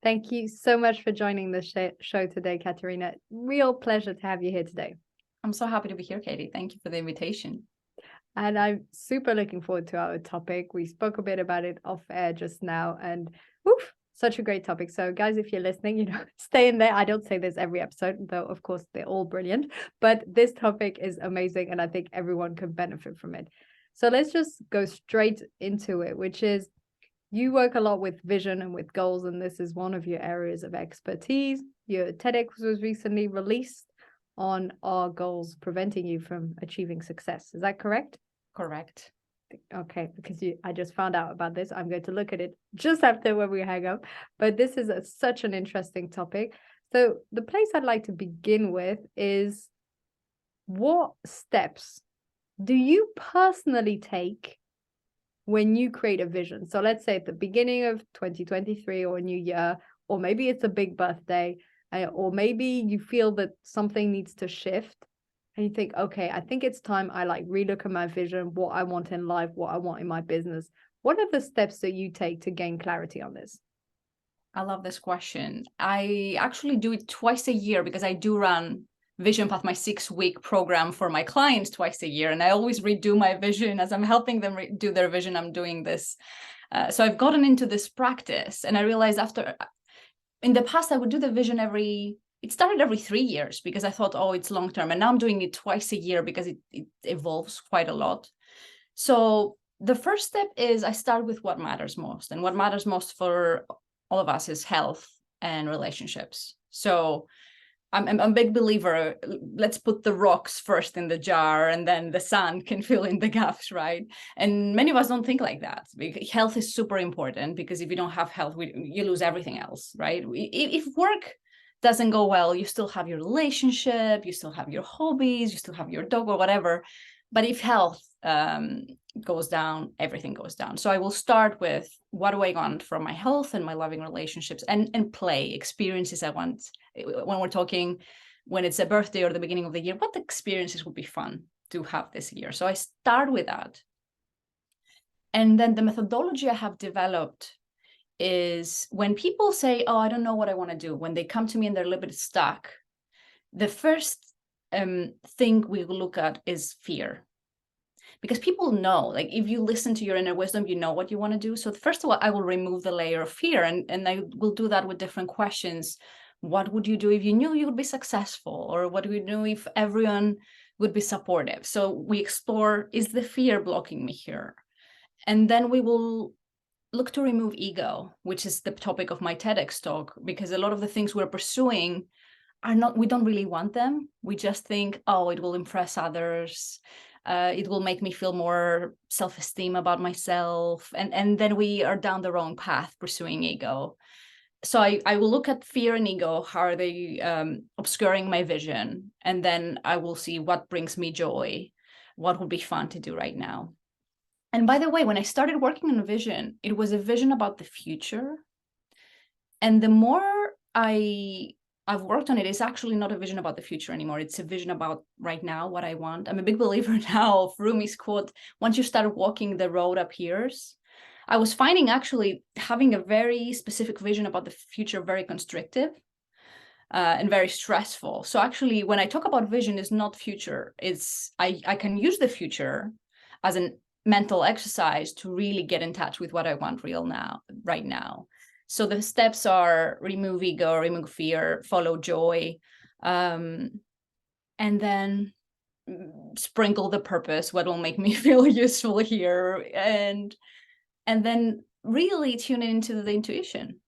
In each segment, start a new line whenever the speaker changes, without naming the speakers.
Thank you so much for joining the show today, Caterina. Real pleasure to have you here today.
I'm so happy to be here, Katie. Thank you for the invitation.
And I'm super looking forward to our topic. We spoke a bit about it off air just now, and woof, such a great topic. So guys, if you're listening, stay in there. I don't say this every episode, though, of course, they're all brilliant, but this topic is amazing. And I think everyone can benefit from it. So let's just go straight into it, which is you work a lot with vision and with goals, and this is one of your areas of expertise. Your TEDx was recently released on our goals preventing you from achieving success. Is that correct?
Correct.
Okay, because I just found out about this. I'm going to look at it just after when we hang up. But this is such an interesting topic. So the place I'd like to begin with is, what steps do you personally take when you create a vision? So let's say at the beginning of 2023 or a new year, or maybe it's a big birthday, or maybe you feel that something needs to shift and you think, okay, I think it's time I relook at my vision, what I want in life, what I want in my business. What are the steps that you take to gain clarity on this?
I love this question. I actually do it twice a year because I do run Vision Path, my 6-week program for my clients twice a year. And I always redo my vision as I'm helping them do their vision. I'm doing this. So I've gotten into this practice, and I realized in the past, I would do the vision it started every 3 years because I thought, oh, it's long term. And now I'm doing it twice a year because it evolves quite a lot. So the first step is I start with what matters most. And what matters most for all of us is health and relationships. So I'm a big believer, let's put the rocks first in the jar and then the sand can fill in the gaps, right? And many of us don't think like that. Health is super important because if you don't have health, you lose everything else, right? If work doesn't go well, you still have your relationship, you still have your hobbies, you still have your dog or whatever. But if health goes down, everything goes down. So I will start with, what do I want from my health and my loving relationships and play experiences I want. When we're talking, when it's a birthday or the beginning of the year, what experiences would be fun to have this year? So I start with that. And then the methodology I have developed is when people say, oh, I don't know what I want to do, when they come to me and they're a little bit stuck, the first thing we will look at is fear. Because people know, if you listen to your inner wisdom, you know what you want to do. So first of all, I will remove the layer of fear, and I will do that with different questions. What would you do if you knew you would be successful? Or what would you do if everyone would be supportive? So we explore, is the fear blocking me here? And then we will look to remove ego, which is the topic of my TEDx talk, because a lot of the things we're pursuing we don't really want them. We just think, oh, it will impress others. It will make me feel more self-esteem about myself. And then we are down the wrong path pursuing ego. So I will look at fear and ego. How are they obscuring my vision? And then I will see what brings me joy, what would be fun to do right now. And by the way, when I started working on a vision, it was a vision about the future. And the more I've worked on it, it's actually not a vision about the future anymore. It's a vision about right now, what I want. I'm a big believer now of Rumi's quote, once you start walking, the road appears. I was finding actually having a very specific vision about the future very constrictive and very stressful. So actually, when I talk about vision, it's not future. It's I can use the future as a mental exercise to really get in touch with what I want right now. So the steps are remove ego, remove fear, follow joy, and then sprinkle the purpose, what will make me feel useful here, and then really tune into the intuition.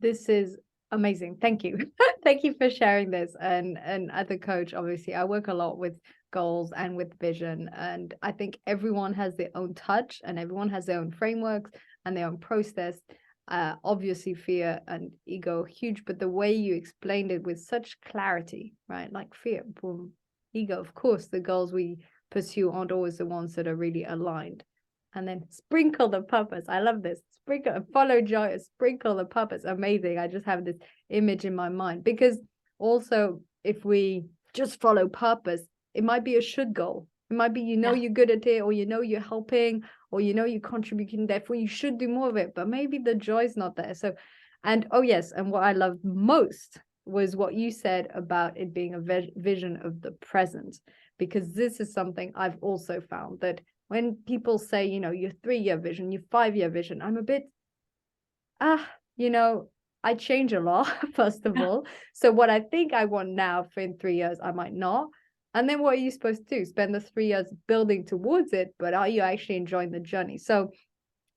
This is amazing. Thank you. Thank you for sharing this. And as a coach, obviously, I work a lot with goals and with vision. And I think everyone has their own touch and everyone has their own frameworks and their own process. Obviously, fear and ego, huge, but the way you explained it with such clarity, right? Like fear, boom, ego, of course, the goals we pursue aren't always the ones that are really aligned. And then sprinkle the purpose. I love this. Sprinkle, follow joy, sprinkle the purpose. Amazing. I just have this image in my mind, because also if we just follow purpose, it might be a should goal. It might be, you're good at it, or you're helping, or you're contributing, therefore you should do more of it, but maybe the joy's not there. So, and oh yes, and what I loved most was what you said about it being a vision of the present, because this is something I've also found, that when people say, your 3-year vision, your 5-year vision, I'm a bit, I change a lot, first of all. So what I think I want now for in 3 years, I might not. And then what are you supposed to do? Spend the 3 years building towards it, but are you actually enjoying the journey? So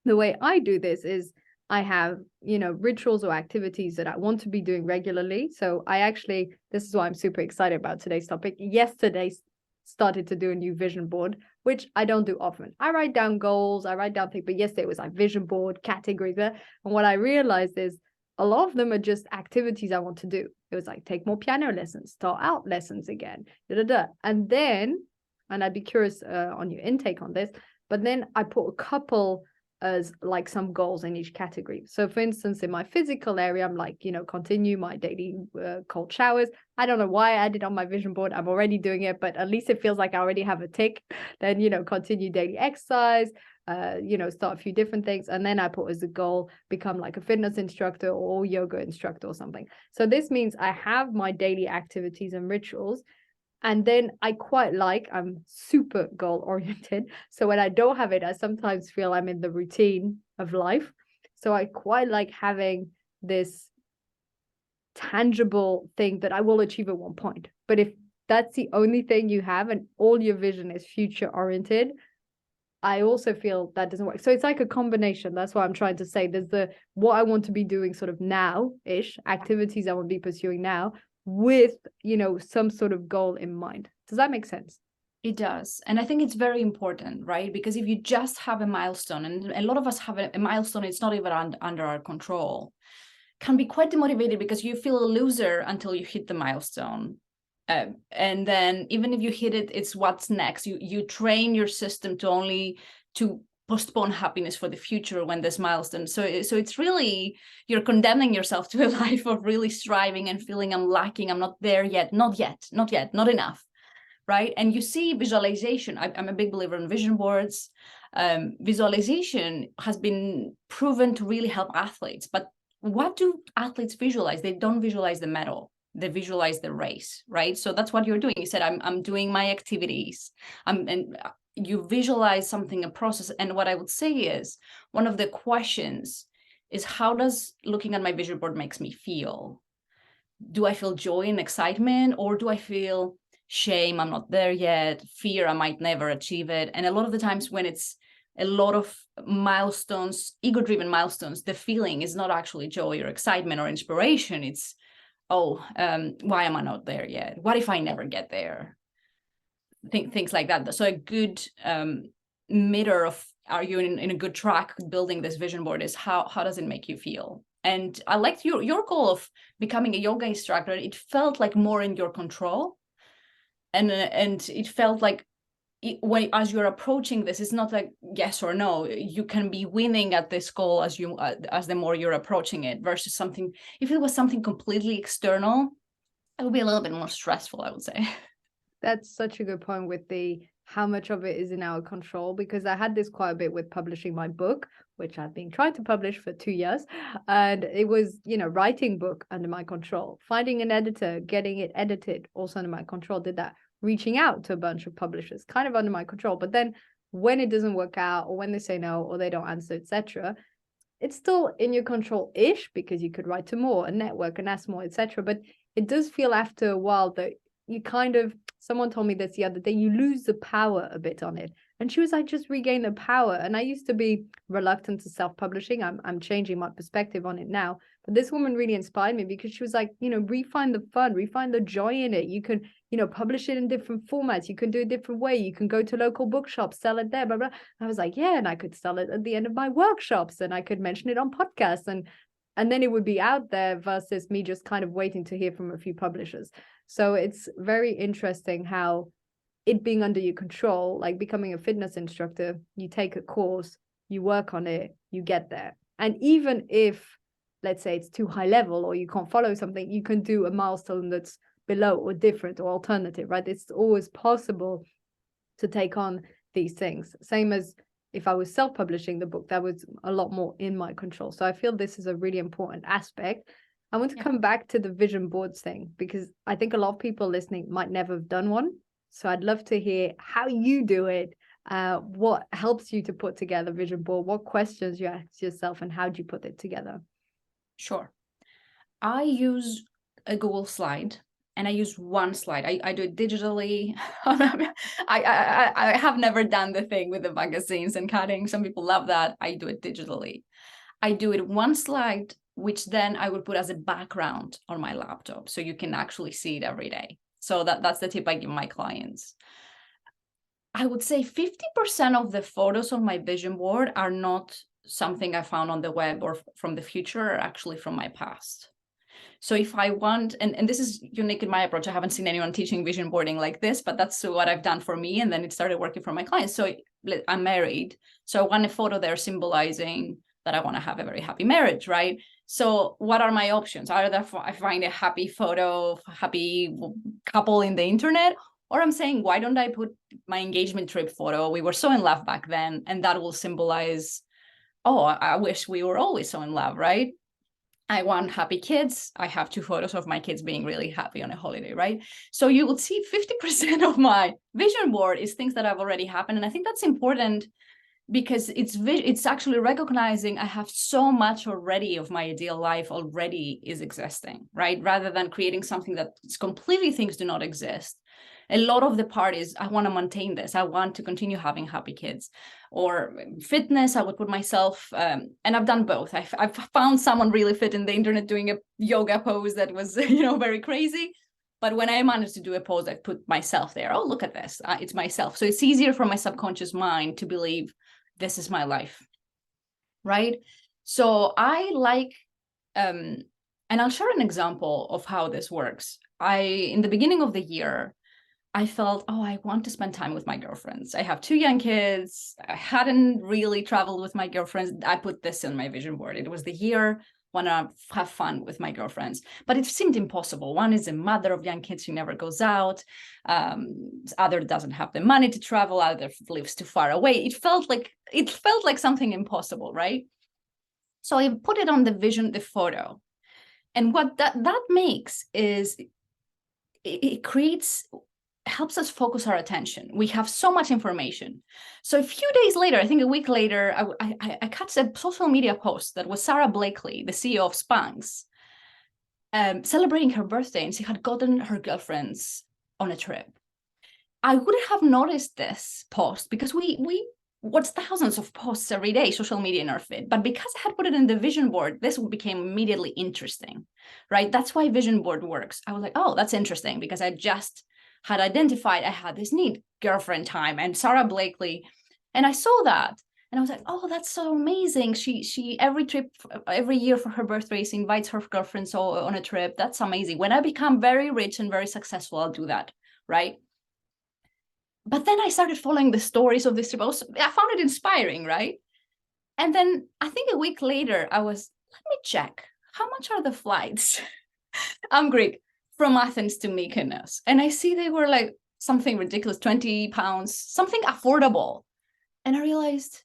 the way I do this is I have, rituals or activities that I want to be doing regularly. So this is why I'm super excited about today's topic. Yesterday, started to do a new vision board, which I don't do often. I write down goals, I write down things, but yesterday it was like vision board, categories there. And what I realized is a lot of them are just activities I want to do. It was like take more piano lessons, start out lessons again, and then, and I'd be curious on your intake on this, but then I put a couple as like some goals in each category. So for instance, in my physical area, I'm like, continue my daily cold showers. I don't know why I added on my vision board. I'm already doing it, but at least it feels like I already have a tick. Then, continue daily exercise, start a few different things. And then I put as a goal, become like a fitness instructor or yoga instructor or something. So this means I have my daily activities and rituals. And then I'm super goal oriented. So when I don't have it, I sometimes feel I'm in the routine of life. So I quite like having this tangible thing that I will achieve at one point. But if that's the only thing you have and all your vision is future oriented, I also feel that doesn't work. So it's like a combination. That's what I'm trying to say. There's what I want to be doing sort of now-ish, activities I want to be pursuing now, with some sort of goal in mind. Does that make sense?
It does. And I think it's very important, right? Because if you just have a milestone, and a lot of us have a milestone, it's not even under our control, can be quite demotivated because you feel a loser until you hit the milestone. And then even if you hit it, it's what's next. You train your system to postpone happiness for the future when there's milestone. So it's really, you're condemning yourself to a life of really striving and feeling I'm lacking, I'm not there yet, not enough, right? And you see visualization. I'm a big believer in vision boards. Visualization has been proven to really help athletes. But what do athletes visualize? They don't visualize the medal. They visualize the race, right? So that's what you're doing. You said, I'm doing my activities. And you visualize something, a process. And what I would say is, one of the questions is, how does looking at my vision board makes me feel? Do I feel joy and excitement, or do I feel shame, I'm not there yet, fear, I might never achieve it? And a lot of the times when it's a lot of milestones, ego-driven milestones, the feeling is not actually joy or excitement or inspiration. It's, why am I not there yet? What if I never get there? Things like that. So a good meter of, are you in a good track building this vision board, is how does it make you feel? And I liked your goal of becoming a yoga instructor. It felt like more in your control, and it felt like as you're approaching this, it's not like yes or no. You can be winning at this goal as the more you're approaching it, versus something. If it was something completely external, it would be a little bit more stressful, I would say.
That's such a good point with how much of it is in our control, because I had this quite a bit with publishing my book, which I've been trying to publish for 2 years. And it was, writing book under my control, finding an editor, getting it edited, also under my control, did that, reaching out to a bunch of publishers, kind of under my control. But then when it doesn't work out, or when they say no, or they don't answer, etc., it's still in your control-ish, because you could write to more, a network, and ask more, etc. But it does feel after a while that you kind of, someone told me this the other day, you lose the power a bit on it. And she was like, just regain the power. And I used to be reluctant to self-publishing. I'm changing my perspective on it now. But this woman really inspired me, because she was like, refine the fun, refine the joy in it. You can, publish it in different formats. You can do it a different way. You can go to local bookshops, sell it there, blah, blah. I was like, yeah, and I could sell it at the end of my workshops, and I could mention it on podcasts, and then it would be out there, versus me just kind of waiting to hear from a few publishers. So it's very interesting how it being under your control, like becoming a fitness instructor, you take a course, you work on it, you get there. And even if, let's say, it's too high level or you can't follow something, you can do a milestone that's below or different or alternative, right? It's always possible to take on these things. Same as if I was self-publishing the book, that was a lot more in my control. So I feel this is a really important aspect. I want to come back to the vision boards thing, because I think a lot of people listening might never have done one. So I'd love to hear how you do it. What helps you to put together a vision board? What questions you ask yourself, and how do you put it together?
Sure. I use a Google slide, and I use one slide. I do it digitally. I have never done the thing with the magazines and cutting. Some people love that. I do it digitally. I do it one slide, which then I would put as a background on my laptop, so you can actually see it every day. So that's the tip I give my clients. I would say 50% of the photos on my vision board are not something I found on the web or from the future, or actually from my past. So if I want, and this is unique in my approach, I haven't seen anyone teaching vision boarding like this, but that's what I've done for me. And then it started working for my clients. So I'm married. So I want a photo there symbolizing that I want to have a very happy marriage, right? So what are my options? Either I find a happy photo, happy couple in the internet, or I'm saying, why don't I put my engagement trip photo? We were so in love back then, and that will symbolize, oh, I wish we were always so in love, right? I want happy kids. I have 2 photos of my kids being really happy on a holiday, right? So you will see 50% of my vision board is things that have already happened. And I think that's important, because it's actually recognizing I have so much already of my ideal life already is existing, right? Rather than creating something that completely things do not exist. A lot of the part is, I want to maintain this. I want to continue having happy kids. Or fitness, I would put myself, and I've done both. I've found someone really fit in the internet doing a yoga pose that was, very crazy. But when I managed to do a pose, I put myself there. Oh, look at this. It's myself. So it's easier for my subconscious mind to believe this is my life, right? So I like, and I'll share an example of how this works. In the beginning of the year, I felt, oh, I want to spend time with my girlfriends. I have 2 young kids. I hadn't really traveled with my girlfriends. I put this in my vision board. It was the year when I have fun with my girlfriends. But it seemed impossible. One is a mother of young kids. She never goes out. Other doesn't have the money to travel. Other lives too far away. It felt like something impossible, right? So I put it on the photo. And what that makes is it helps us focus our attention. We have so much information. So a few days later, I think a week later, I caught a social media post that was Sarah Blakely, the CEO of Spanx, celebrating her birthday, and she had gotten her girlfriends on a trip. I wouldn't have noticed this post because we watch thousands of posts every day, social media in our feed. But because I had put it in the vision board, this became immediately interesting, right? That's why vision board works. I was like, oh, that's interesting, because I just had identified I had this need, girlfriend time, and Sarah Blakely. And I saw that. And I was like, oh, that's so amazing. She every year for her birthday, she invites her girlfriends on a trip. That's amazing. When I become very rich and very successful, I'll do that, right? But then I started following the stories of this trip. I found it inspiring, right? And then I think a week later, let me check. How much are the flights? I'm Greek. From Athens to Mykonos. And I see they were like something ridiculous, 20 pounds, something affordable. And I realized,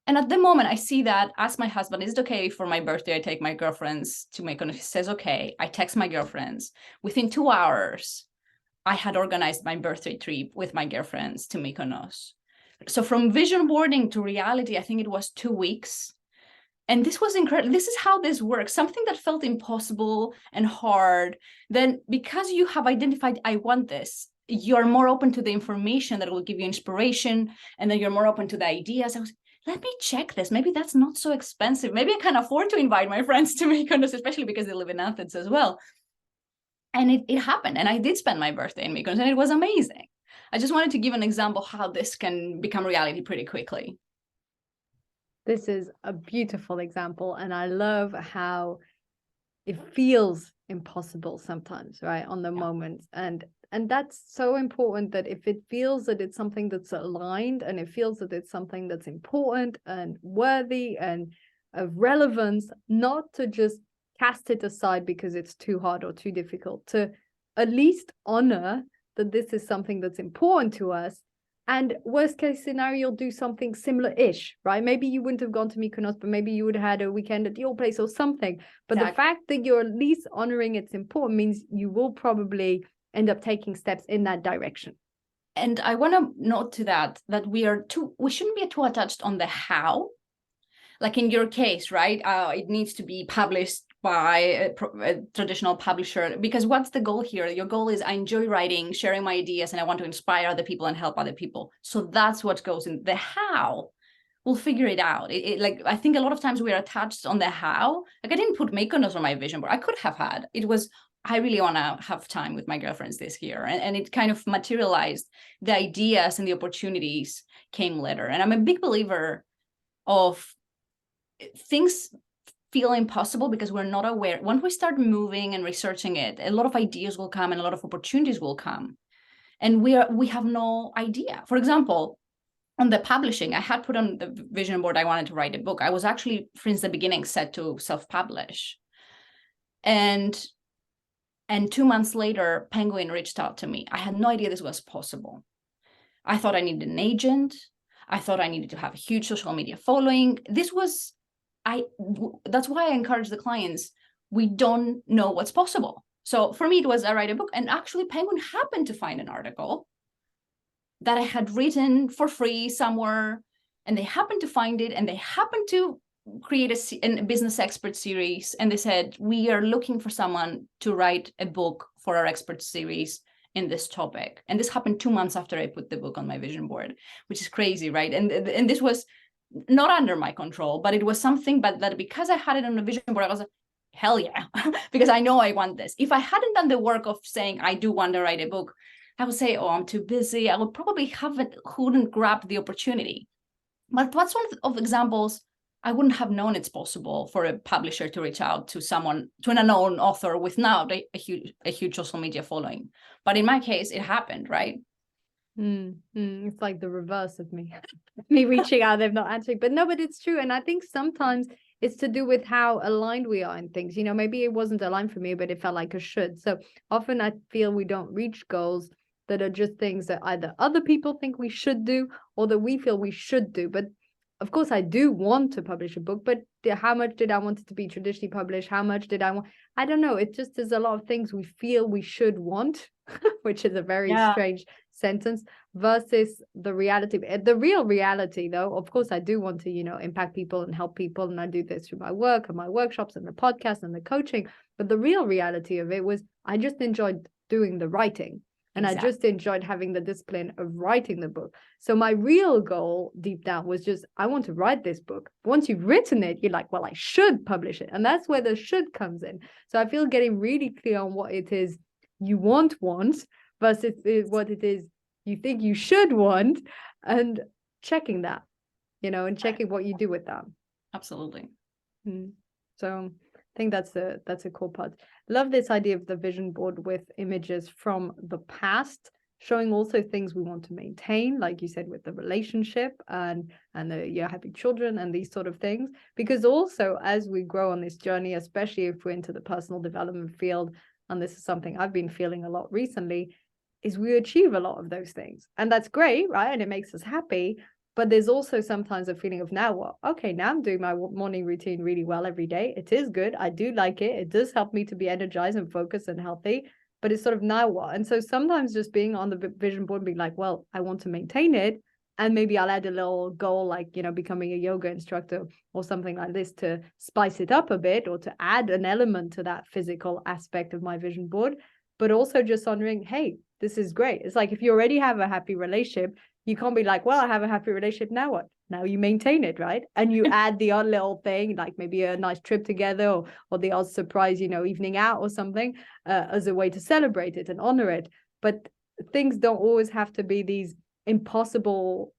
and at the moment I see that, ask my husband, is it okay for my birthday I take my girlfriends to Mykonos? He says, okay. I text my girlfriends. Within 2 hours, I had organized my birthday trip with my girlfriends to Mykonos. So from vision boarding to reality, I think it was 2 weeks. And this was incredible. This is how this works. Something that felt impossible and hard. Then because you have identified, I want this, you're more open to the information that will give you inspiration. And then you're more open to the ideas. Let me check this. Maybe that's not so expensive. Maybe I can afford to invite my friends to Mykonos, especially because they live in Athens as well. And it happened. And I did spend my birthday in Mykonos, and it was amazing. I just wanted to give an example how this can become reality pretty quickly.
This is a beautiful example, and I love how it feels impossible sometimes, right, on the moment. And that's so important, that if it feels that it's something that's aligned, and it feels that it's something that's important and worthy and of relevance, not to just cast it aside because it's too hard or too difficult, to at least honor that this is something that's important to us, And worst case scenario, you'll do something similar-ish, right? Maybe you wouldn't have gone to Mykonos, but maybe you would have had a weekend at your place or something. But the fact that you're at least honoring it's important means you will probably end up taking steps in that direction.
And I want to note to that we shouldn't be too attached on the how. Like in your case, right? It needs to be published by a traditional publisher, because what's the goal here? Your goal is, I enjoy writing, sharing my ideas, and I want to inspire other people and help other people. So that's what goes in. The how, we'll figure it out. Like, I think a lot of times we are attached on the how. Like, I didn't put Mykonos on my vision board. I could have had. It was, I really want to have time with my girlfriends this year. And it kind of materialized. The ideas and the opportunities came later. And I'm a big believer of things feel impossible because we're not aware. Once we start moving and researching it, a lot of ideas will come and a lot of opportunities will come. And we have no idea. For example, on the publishing, I had put on the vision board, I wanted to write a book. I was actually, since the beginning, set to self-publish. And 2 months later, Penguin reached out to me. I had no idea this was possible. I thought I needed an agent. I thought I needed to have a huge social media following. That's why I encourage the clients, we don't know what's possible. So for me, it was, I write a book, and actually Penguin happened to find an article that I had written for free somewhere, and they happened to find it, and they happened to create a business expert series. And they said, we are looking for someone to write a book for our expert series in this topic. And this happened 2 months after I put the book on my vision board, which is crazy, right? And this was not under my control, but it was something, but that because I had it on the vision board, I was like, hell yeah, because I know I want this. If I hadn't done the work of saying, I do want to write a book, I would say, oh, I'm too busy. I would probably couldn't grab the opportunity. But that's one of examples. I wouldn't have known it's possible for a publisher to reach out to someone, to an unknown author with now a huge social media following. But in my case, it happened, right?
It's like the reverse of me reaching out, they've not answering. But no, but it's true. And I think sometimes it's to do with how aligned we are in things. You know, maybe it wasn't aligned for me, but it felt like it should. So often I feel we don't reach goals that are just things that either other people think we should do or that we feel we should do. But of course, I do want to publish a book, but how much did I want it to be traditionally published? How much did I want? I don't know. It just is a lot of things we feel we should want, which is a very strange sentence, versus the reality. The real reality, though, of course, I do want to, impact people and help people. And I do this through my work and my workshops and the podcast and the coaching. But the real reality of it was I just enjoyed doing the writing. And exactly. I just enjoyed having the discipline of writing the book. So my real goal deep down was just, I want to write this book. Once you've written it, you're like, well, I should publish it. And that's where the should comes in. So I feel getting really clear on what it is you want versus what it is you think you should want, and checking that, and checking what you do with that.
Absolutely.
So I think that's a cool part. Love this idea of the vision board with images from the past, showing also things we want to maintain, like you said, with the relationship and you're having children and these sort of things. Because also as we grow on this journey, especially if we're into the personal development field, and this is something I've been feeling a lot recently, is we achieve a lot of those things. And that's great, right? And it makes us happy. But there's also sometimes a feeling of, now what? Okay, now I'm doing my morning routine really well every day. It is good. I do like it. It does help me to be energized and focused and healthy. But it's sort of, now what? And so sometimes just being on the vision board and being like, well, I want to maintain it. And maybe I'll add a little goal, like, becoming a yoga instructor or something like this to spice it up a bit, or to add an element to that physical aspect of my vision board. But also just honoring, hey, this is great. It's like, if you already have a happy relationship, you can't be like, well, I have a happy relationship. Now what? Now you maintain it, right? And you add the odd little thing, like maybe a nice trip together or the odd surprise, evening out or something, as a way to celebrate it and honor it. But things don't always have to be these impossible,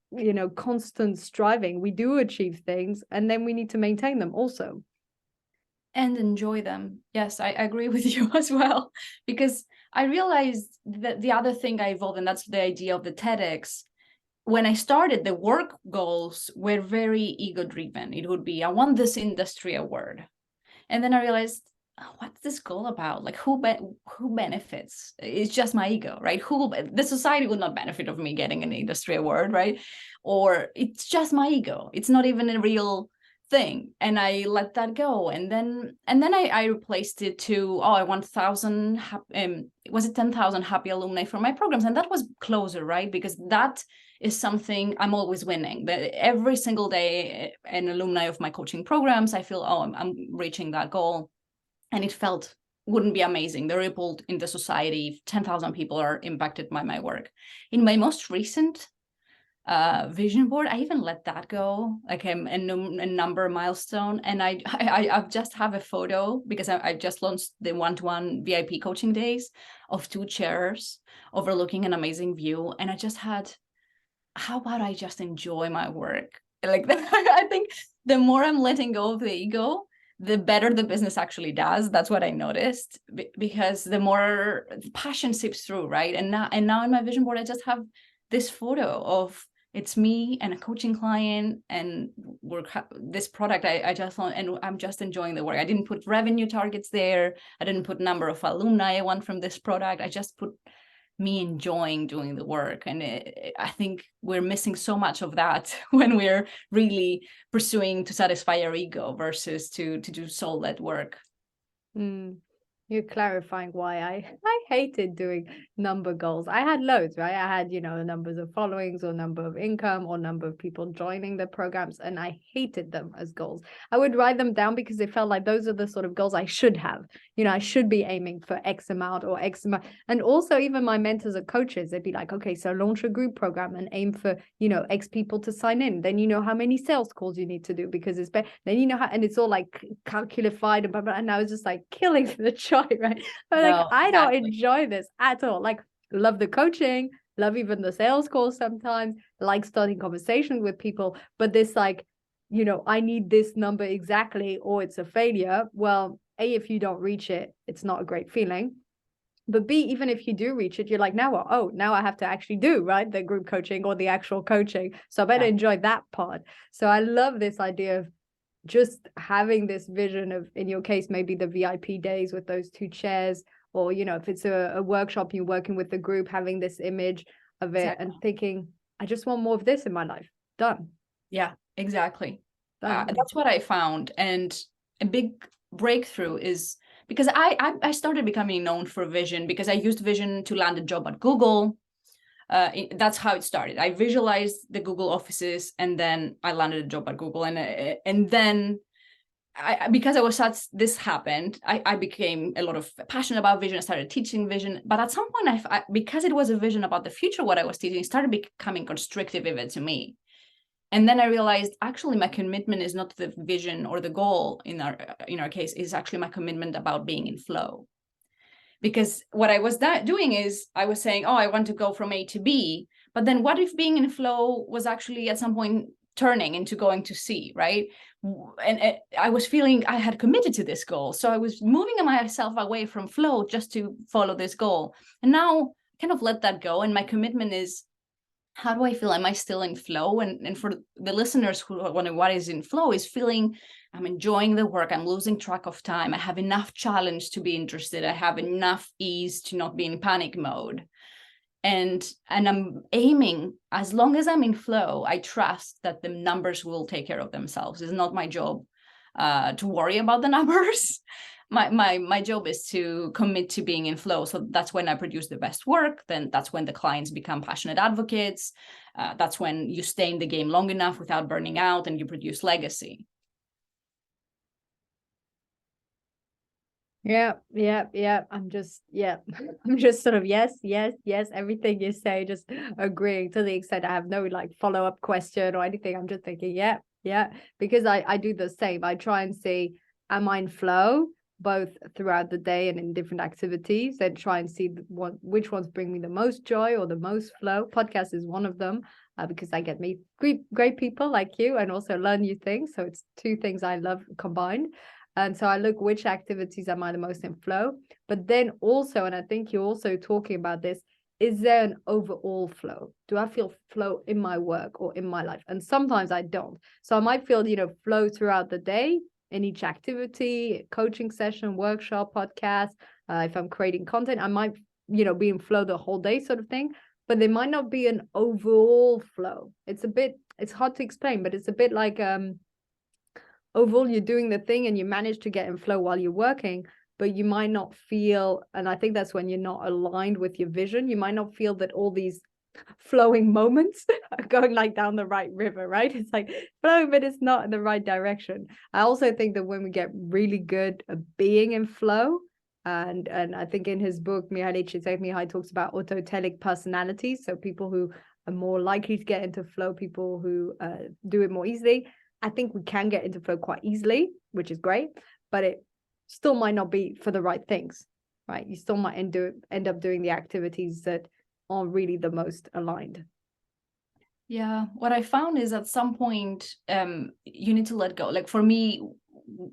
constant striving. We do achieve things, and then we need to maintain them also.
And enjoy them. Yes, I agree with you as well. Because I realized that the other thing I evolved, and that's the idea of the TEDx. When I started, the work goals were very ego-driven. It would be, I want this industry award. And then I realized what's this goal about? Like who benefits? It's just my ego, right? The society would not benefit of me getting an industry award, right? Or it's just my ego. It's not even a real thing. And I let that go. And then I replaced it to, I want 1,000, was it 10,000 happy alumni for my programs? And that was closer, right? Because that is something I'm always winning. Every single day, an alumni of my coaching programs, I feel, I'm reaching that goal. And it wouldn't be amazing. The ripple in the society, 10,000 people are impacted by my work. In my most recent vision board, I even let that go, like a number milestone. And I just have a photo because I just launched the one-to-one VIP coaching days of 2 chairs overlooking an amazing view. And I just had, how about I just enjoy my work? Like I think the more I'm letting go of the ego, the better the business actually does. That's what I noticed, because the more passion seeps through, right? And now in my vision board, I just have this photo of it's me and a coaching client, and this product I just want, and I'm just enjoying the work. I didn't put revenue targets there. I didn't put number of alumni I want from this product. I just put me enjoying doing the work. And I think we're missing so much of that when we're really pursuing to satisfy our ego versus to do soul-led work.
You're clarifying why I hated doing number goals. I had loads, right? I had, the numbers of followings or number of income or number of people joining the programs, and I hated them as goals. I would write them down because it felt like those are the sort of goals I should have. I should be aiming for X amount or X amount. And also even my mentors or coaches, they'd be like, okay, so launch a group program and aim for, X people to sign in. Then you know how many sales calls you need to do because it's better. Then you know how, and it's all like calculified and blah, blah, and I was just like killing the joy, right? But like, I don't enjoy this at all. Like, love the coaching, love even the sales calls sometimes, like starting conversations with people, but this like, I need this number exactly or it's a failure. Well, A, if you don't reach it, it's not a great feeling. But B, even if you do reach it, you're like, now what? Oh, now I have to actually do, right, the group coaching or the actual coaching. So I better enjoy that part. So I love this idea of just having this vision of, in your case, maybe the VIP days with those 2 chairs, or, if it's a workshop, you're working with the group, having this image of it and thinking, I just want more of this in my life. Done.
Yeah, exactly. That's what I found. And a big breakthrough is because I started becoming known for vision because I used vision to land a job at Google. That's how it started. I visualized the Google offices, and then I landed a job at Google. And then because this happened, I became a lot of passionate about vision. I started teaching vision, but at some point, because it was a vision about the future, what I was teaching started becoming constrictive even to me. And then I realized actually my commitment is not the vision or the goal in our case, is actually my commitment about being in flow. Because what I was doing is I was saying, I want to go from A to B. But then what if being in flow was actually at some point turning into going to C, right? And I was feeling I had committed to this goal. So I was moving myself away from flow just to follow this goal. And now I kind of let that go. And my commitment is, how do I feel? Am I still in flow? And for the listeners who are wondering what is in flow, is feeling I'm enjoying the work. I'm losing track of time. I have enough challenge to be interested. I have enough ease to not be in panic mode. And I'm aiming, as long as I'm in flow, I trust that the numbers will take care of themselves. It's not my job to worry about the numbers. My job is to commit to being in flow. So that's when I produce the best work. Then that's when the clients become passionate advocates. That's when you stay in the game long enough without burning out and you produce legacy.
Yeah. I'm just sort of yes, everything you say, just agreeing to the extent I have no like follow-up question or anything. I'm just thinking, yeah, because I do the same. I try and see, am I in flow both throughout the day and in different activities, and try and see which ones bring me the most joy or the most flow. Podcast is one of them, because I get meet great people like you and also learn new things. So it's 2 things I love combined. And so I look which activities am I the most in flow, but then also, and I think you're also talking about this, is there an overall flow? Do I feel flow in my work or in my life? And sometimes I don't. So I might feel, flow throughout the day, in each activity, coaching session, workshop, podcast. If I'm creating content, I might, be in flow the whole day sort of thing, but there might not be an overall flow. It's hard to explain, but it's a bit like, overall you're doing the thing and you manage to get in flow while you're working, but you might not feel, and I think that's when you're not aligned with your vision, you might not feel that all these flowing moments are going like down the right river, right? It's like flowing, but it's not in the right direction. I also think that when we get really good at being in flow, and I think in his book, Mihaly Csikszentmihalyi talks about autotelic personalities, so people who are more likely to get into flow, people who do it more easily. I think we can get into flow quite easily, which is great, but it still might not be for the right things, right? You still might end up doing the activities that aren't really the most aligned.
Yeah, what I found is at some point, you need to let go. Like for me,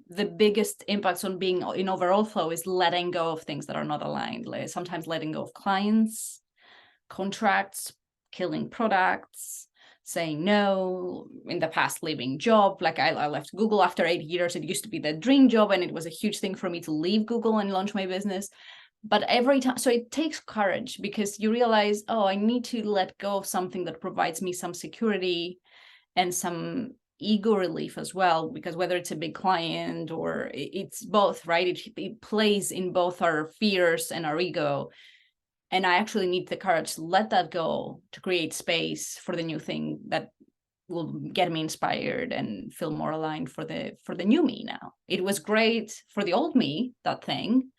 the biggest impacts on being in overall flow is letting go of things that are not aligned. Like sometimes letting go of clients, contracts, killing products, saying no, in the past leaving job. Like I left Google after 8 years. It used to be the dream job, and it was a huge thing for me to leave Google and launch my business. But every time, so it takes courage, because you realize, oh, I need to let go of something that provides me some security and some ego relief as well, because whether it's a big client or it's both, right? It plays in both our fears and our ego. And I actually need the courage to let that go, to create space for the new thing that will get me inspired and feel more aligned for the new me now. It was great for the old me, that thing.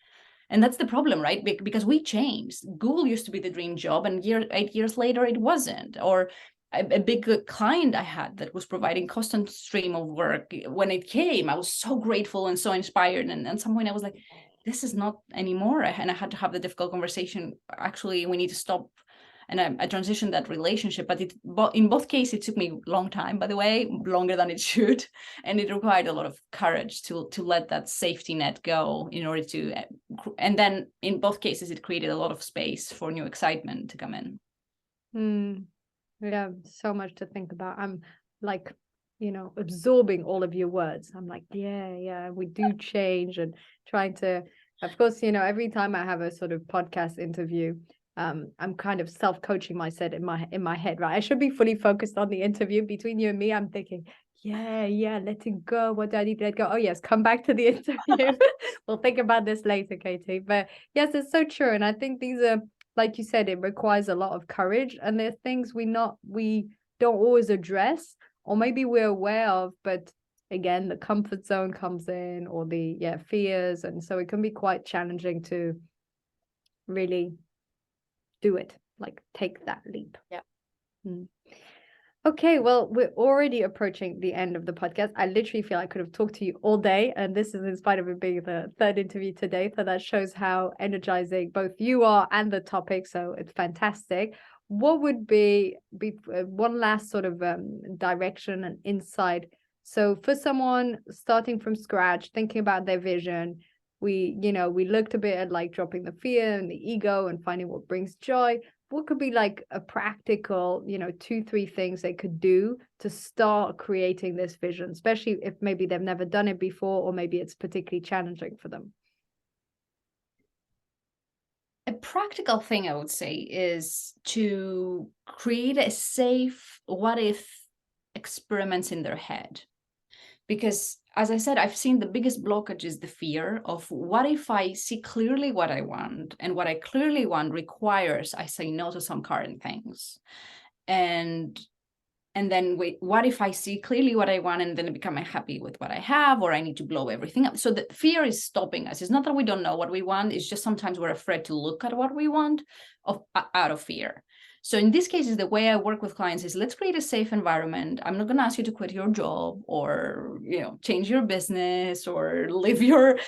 And that's the problem, right? Because we changed. Google used to be the dream job, and 8 years later, it wasn't. Or a big client I had that was providing constant stream of work. When it came, I was so grateful and so inspired. And at some point I was like, this is not anymore. And I had to have the difficult conversation. Actually, we need to stop. And I transitioned that relationship, but in both cases, it took me a long time, by the way, longer than it should. And it required a lot of courage to let that safety net go in order to, and then in both cases, it created a lot of space for new excitement to come in.
Yeah, so much to think about. I'm like, absorbing all of your words. I'm like, yeah, we do change, and trying to, of course, every time I have a sort of podcast interview, I'm kind of self-coaching myself in my head, right? I should be fully focused on the interview. Between you and me, I'm thinking, yeah, letting go. What do I need to let go? Oh yes, come back to the interview. We'll think about this later, Katie. But yes, it's so true. And I think these are, like you said, it requires a lot of courage, and there's things we don't always address, or maybe we're aware of, but again, the comfort zone comes in, or the fears, and so it can be quite challenging to really do it, like take that leap. Okay, well, we're already approaching the end of the podcast. I literally feel I could have talked to you all day, and this is in spite of it being the third interview today. So that shows how energizing both you are and the topic. So it's fantastic. What would be one last sort of direction and insight? So for someone starting from scratch, thinking about their vision, we looked a bit at like dropping the fear and the ego and finding what brings joy. What could be like a practical, 2-3 things they could do to start creating this vision, especially if maybe they've never done it before, or maybe it's particularly challenging for them?
A practical thing I would say is to create a safe what if experiments in their head. Because as I said, I've seen the biggest blockage is the fear of what if I see clearly what I want, and what I clearly want requires I say no to some current things. And then wait, what if I see clearly what I want and then become unhappy with what I have, or I need to blow everything up? So the fear is stopping us. It's not that we don't know what we want. It's just sometimes we're afraid to look at what we want out of fear. So in these cases, the way I work with clients is, let's create a safe environment. I'm not going to ask you to quit your job, or change your business, or leave your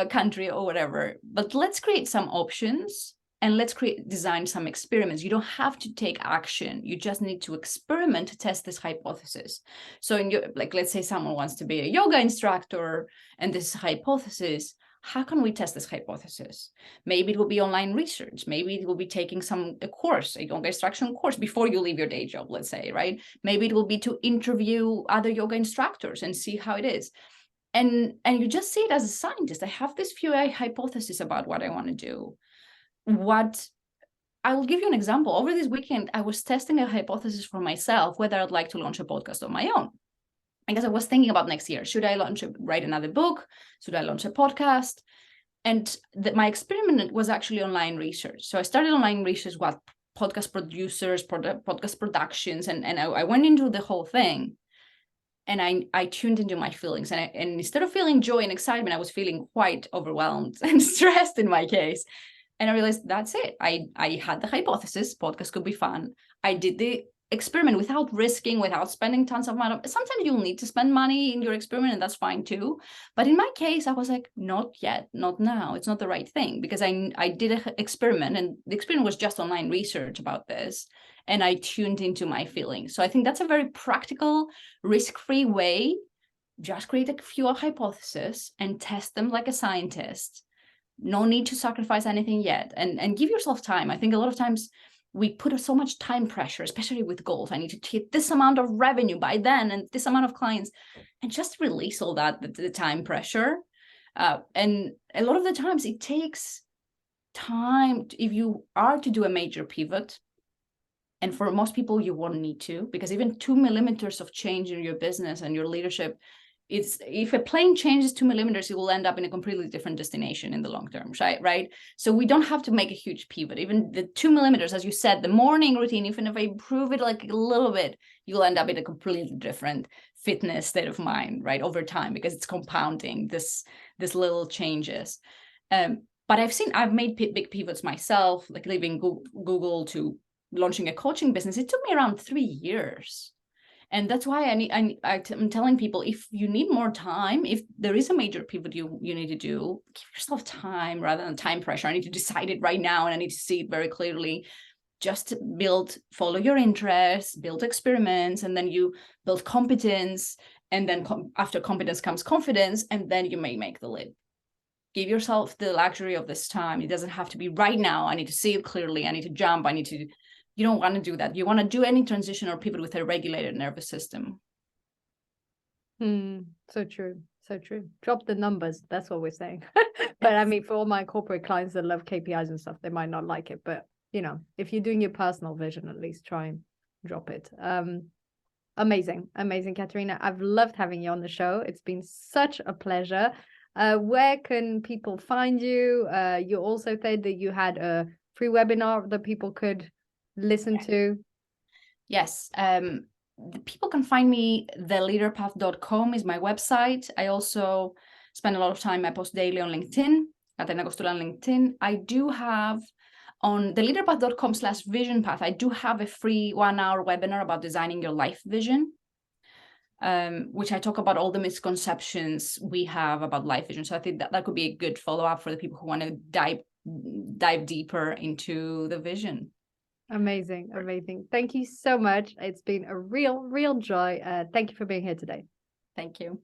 country, or whatever. But let's create some options, and let's design some experiments. You don't have to take action. You just need to experiment to test this hypothesis. So let's say someone wants to be a yoga instructor, and this hypothesis. How can we test this hypothesis? Maybe it will be online research. Maybe it will be taking a course, a yoga instruction course before you leave your day job, let's say, right? Maybe it will be to interview other yoga instructors and see how it is. And you just see it as a scientist. I have this few hypotheses about what I want to do. I will give you an example. Over this weekend, I was testing a hypothesis for myself, whether I'd like to launch a podcast on my own. Because I was thinking about next year. Should I write another book? Should I launch a podcast? And my experiment was actually online research. So I started online research, what podcast producers, podcast productions, and I went into the whole thing. And I tuned into my feelings. And instead of feeling joy and excitement, I was feeling quite overwhelmed and stressed in my case. And I realized that's it. I had the hypothesis, podcast could be fun. I did the experiment without risking, without spending tons of money. Sometimes you'll need to spend money in your experiment, and that's fine too. But in my case, I was like, not yet, not now. It's not the right thing, because I did an experiment, and the experiment was just online research about this. And I tuned into my feelings. So I think that's a very practical, risk-free way. Just create a few hypotheses and test them like a scientist. No need to sacrifice anything yet, and give yourself time. I think a lot of times we put so much time pressure, especially with goals. I need to hit this amount of revenue by then and this amount of clients, and just release all that, the time pressure. And a lot of the times it takes time if you are to do a major pivot. And for most people, you won't need to, because even 2 millimeters of change in your business and your leadership, if a plane changes 2 millimeters, it will end up in a completely different destination in the long term, right? So we don't have to make a huge pivot. Even the 2 millimeters, as you said, the morning routine, even if I improve it like a little bit, you'll end up in a completely different fitness state of mind, right, over time, because it's compounding this little changes. But I've made big pivots myself, like leaving Google to launching a coaching business. It took me around 3 years. And that's why I'm telling people, if you need more time, if there is a major pivot you need to do, give yourself time rather than time pressure. I need to decide it right now, and I need to see it very clearly. Just follow your interests, build experiments, and then you build competence. And then after competence comes confidence, and then you may make the leap. Give yourself the luxury of this time. It doesn't have to be right now. I need to see it clearly. I need to jump. You don't want to do that. You want to do any transition or pivot with a regulated nervous system.
So true. So true. Drop the numbers. That's what we're saying. But I mean, for all my corporate clients that love KPIs and stuff, they might not like it. But, if you're doing your personal vision, at least try and drop it. Amazing. Amazing, Caterina. I've loved having you on the show. It's been such a pleasure. Where can people find you? You also said that you had a free webinar that people could listen to.
Yes. People can find me. theleaderpath.com is my website. I also spend a lot of time. I post daily on LinkedIn, Caterina Kostoula on LinkedIn. I do have on theleaderpath.com/visionpath, I do have a free 1-hour webinar about designing your life vision, which I talk about all the misconceptions we have about life vision. So I think that could be a good follow-up for the people who want to dive deeper into the vision.
Amazing. Thank you so much. It's been a real joy. Thank you for being here today.
Thank you.